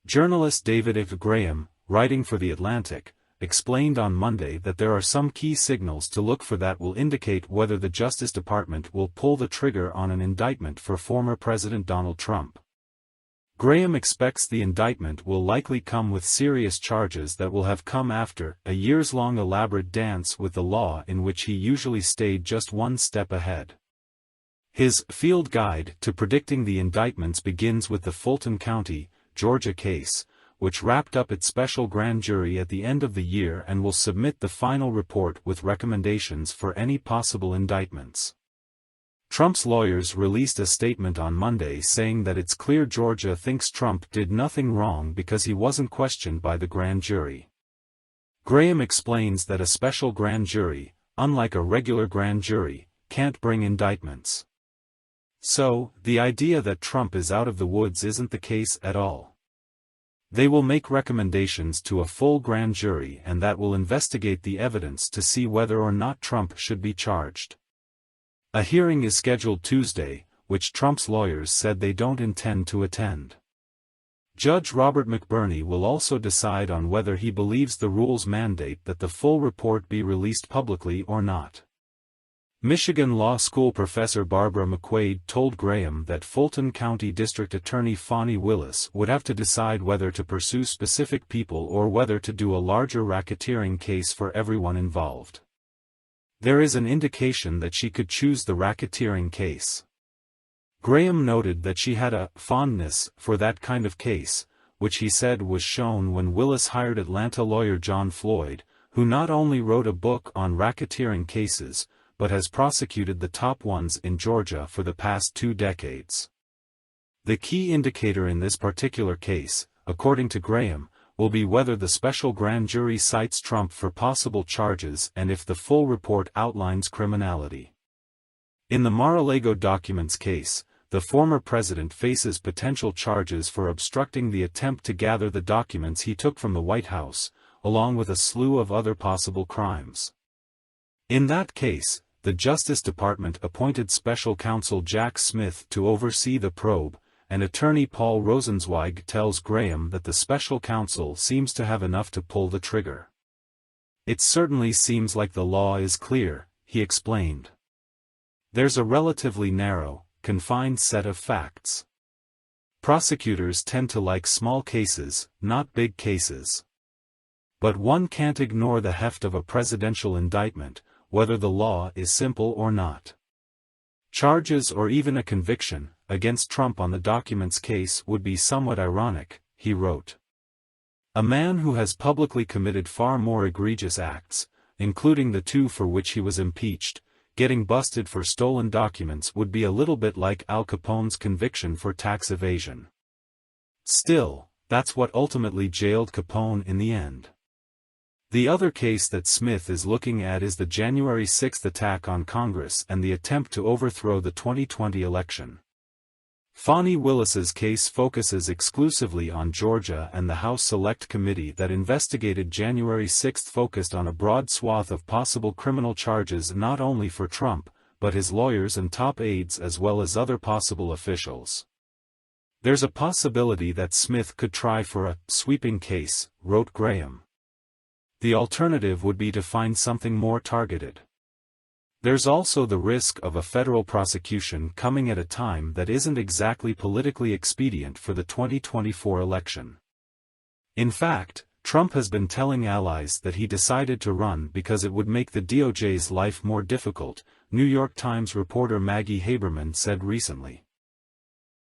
Journalist David F. Graham, writing for The Atlantic, explained on Monday that there are some key signals to look for that will indicate whether the Justice Department will pull the trigger on an indictment for former President Donald Trump. Graham expects the indictment will likely come with serious charges that will have come after a years-long elaborate dance with the law in which he usually stayed just one step ahead. His Field Guide to Predicting the Indictments begins with the Fulton County, Georgia case, which wrapped up its special grand jury at the end of the year and will submit the final report with recommendations for any possible indictments. Trump's lawyers released a statement on Monday saying that it's clear Georgia thinks Trump did nothing wrong because he wasn't questioned by the grand jury. Graham explains that a special grand jury, unlike a regular grand jury, can't bring indictments. So, the idea that Trump is out of the woods isn't the case at all. They will make recommendations to a full grand jury and that will investigate the evidence to see whether or not Trump should be charged. A hearing is scheduled Tuesday, which Trump's lawyers said they don't intend to attend. Judge Robert McBurney will also decide on whether he believes the rules mandate that the full report be released publicly or not. Michigan Law School professor Barbara McQuaid told Graham that Fulton County District Attorney Fani Willis would have to decide whether to pursue specific people or whether to do a larger racketeering case for everyone involved. There is an indication that she could choose the racketeering case. Graham noted that she had a fondness for that kind of case, which he said was shown when Willis hired Atlanta lawyer John Floyd, who not only wrote a book on racketeering cases, but has prosecuted the top ones in Georgia for the past 2 decades. The key indicator in this particular case, according to Graham, will be whether the special grand jury cites Trump for possible charges and if the full report outlines criminality. In the Mar-a-Lago documents case, the former president faces potential charges for obstructing the attempt to gather the documents he took from the White House, along with a slew of other possible crimes. In that case, the Justice Department appointed special counsel Jack Smith to oversee the probe, and attorney Paul Rosenzweig tells Graham that the special counsel seems to have enough to pull the trigger. It certainly seems like the law is clear, he explained. There's a relatively narrow, confined set of facts. Prosecutors tend to like small cases, not big cases. But one can't ignore the heft of a presidential indictment, whether the law is simple or not. Charges or even a conviction against Trump on the documents case would be somewhat ironic, he wrote. A man who has publicly committed far more egregious acts, including the 2 for which he was impeached, getting busted for stolen documents would be a little bit like Al Capone's conviction for tax evasion. Still, that's what ultimately jailed Capone in the end. The other case that Smith is looking at is the January 6 attack on Congress and the attempt to overthrow the 2020 election. Fani Willis's case focuses exclusively on Georgia, and the House Select Committee that investigated January 6 focused on a broad swath of possible criminal charges not only for Trump, but his lawyers and top aides as well as other possible officials. There's a possibility that Smith could try for a sweeping case, wrote Graham. The alternative would be to find something more targeted. There's also the risk of a federal prosecution coming at a time that isn't exactly politically expedient for the 2024 election. In fact, Trump has been telling allies that he decided to run because it would make the DOJ's life more difficult, New York Times reporter Maggie Haberman said recently.